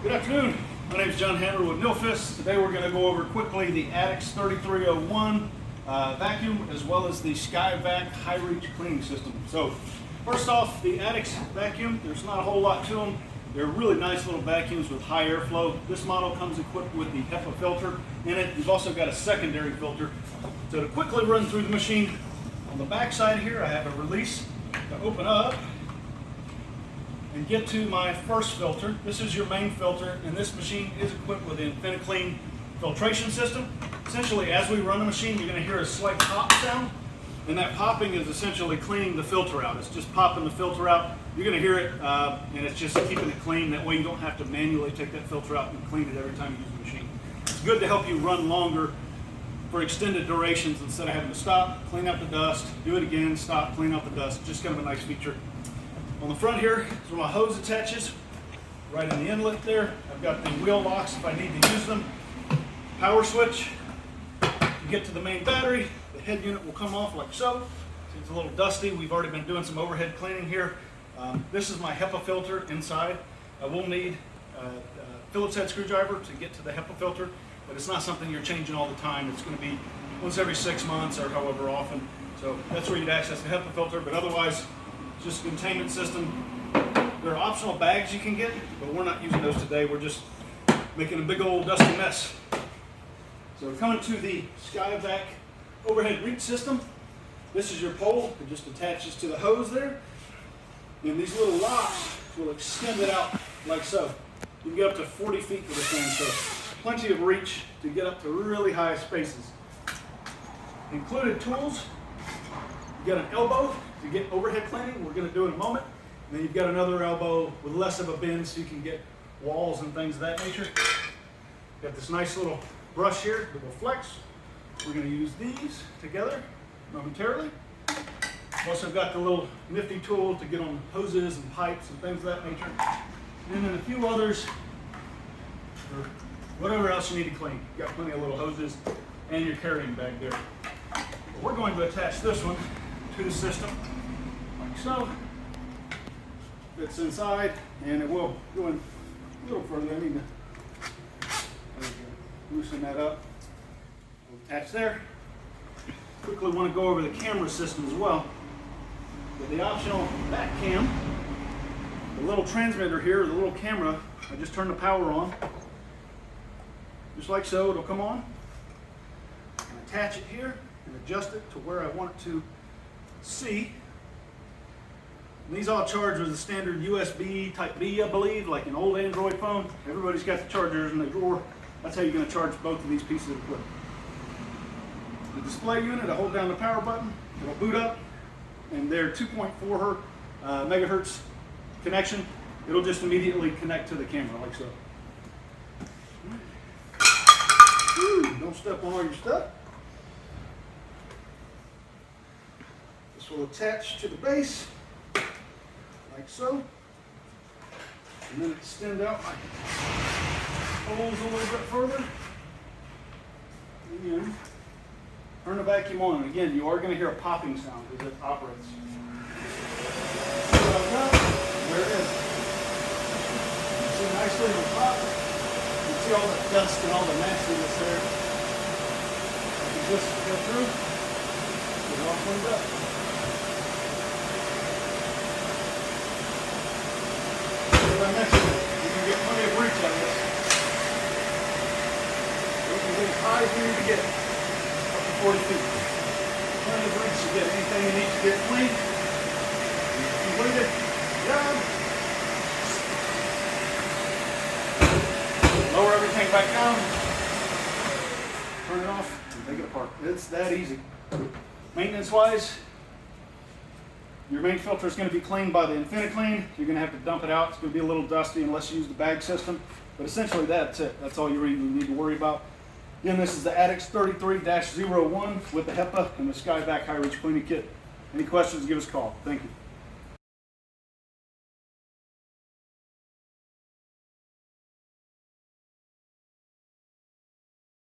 Good afternoon. My name is John Hammer with Nilfisk. Today we're going to go over quickly the Attix 3301 vacuum as well as the SkyVac high reach cleaning system. So first off, the Attix vacuum, there's not a whole lot to them. They're really nice little vacuums with high airflow. This model comes equipped with the HEPA filter in it. You've also got a secondary filter. So to quickly run through the machine, on the back side here I have a release to open up and get to my first filter. This is your main filter, and this machine is equipped with the InfiniClean filtration system. Essentially, as we run the machine, you're going to hear a slight pop sound, and that popping is essentially cleaning the filter out. It's just popping the filter out. You're going to hear it, and it's just keeping it clean. That way you don't have to manually take that filter out and clean it every time you use the machine. It's good to help you run longer for extended durations instead of having to stop, clean out the dust, do it again, stop, clean out the dust. Just kind of a nice feature. On the front here is where my hose attaches, right in the inlet there. I've got the wheel locks if I need to use them. Power switch to get to the main battery. The head unit will come off like so. See, it's a little dusty. We've already been doing some overhead cleaning here. This is my HEPA filter inside. I will need a Phillips head screwdriver to get to the HEPA filter, but it's not something you're changing all the time. It's going to be once every 6 months or however often. So that's where you'd access the HEPA filter, but otherwise, just a containment system. There are optional bags you can get, but we're not using those today. We're just making a big old dusty mess. So we're coming to the SkyVac overhead reach system. This is your pole. It just attaches to the hose there. And these little locks will extend it out like so. You can get up to 40 feet with this thing, so plenty of reach to get up to really high spaces. Included tools, you got an elbow to get overhead cleaning. We're going to do it in a moment. And then you've got another elbow with less of a bend so you can get walls and things of that nature. Got this nice little brush here that will flex. We're going to use these together momentarily. Also got the little nifty tool to get on hoses and pipes and things of that nature. And then a few others for whatever else you need to clean. You've got plenty of little hoses and your carrying bag there. But we're going to attach this one to the system like so. Fits inside, and it will go in a little further. I need to loosen that up. We'll attach there. Quickly want to go over the camera system as well. With the optional back cam, the little transmitter here, the little camera, I just turn the power on. Just like so, it'll come on. And attach it here and adjust it to where I want it to see. And these all charge with a standard USB type B, I believe, like an old Android phone. Everybody's got the chargers in the drawer. That's how you're going to charge both of these pieces of equipment. The display unit, I hold down the power button, it'll boot up, and their 2.4 megahertz connection, it'll just immediately connect to the camera like so. Don't step on all your stuff. This will attach to the base like so, and then extend out my holes a little bit further. Again, turn the vacuum on, and again, you are going to hear a popping sound as it operates. There it is. You see nicely the top. You can see all the dust and all the nastiness there. I can just go through, get it all cleaned up. As I mentioned, you can get plenty of reach out of this. You can get as high as you need to get, up to 40 feet. Plenty of reach to get anything you need to get clean. Completed. Job. Lower everything back down. Turn it off and take it apart. It's that easy. Maintenance-wise, your main filter is going to be cleaned by the InfiniClean. You're going to have to dump it out. It's going to be a little dusty unless you use the bag system. But essentially that's it. That's all you really need to worry about. Again, this is the Attix 33-01 with the HEPA and the SkyVac high reach cleaning kit. Any questions, give us a call. Thank you.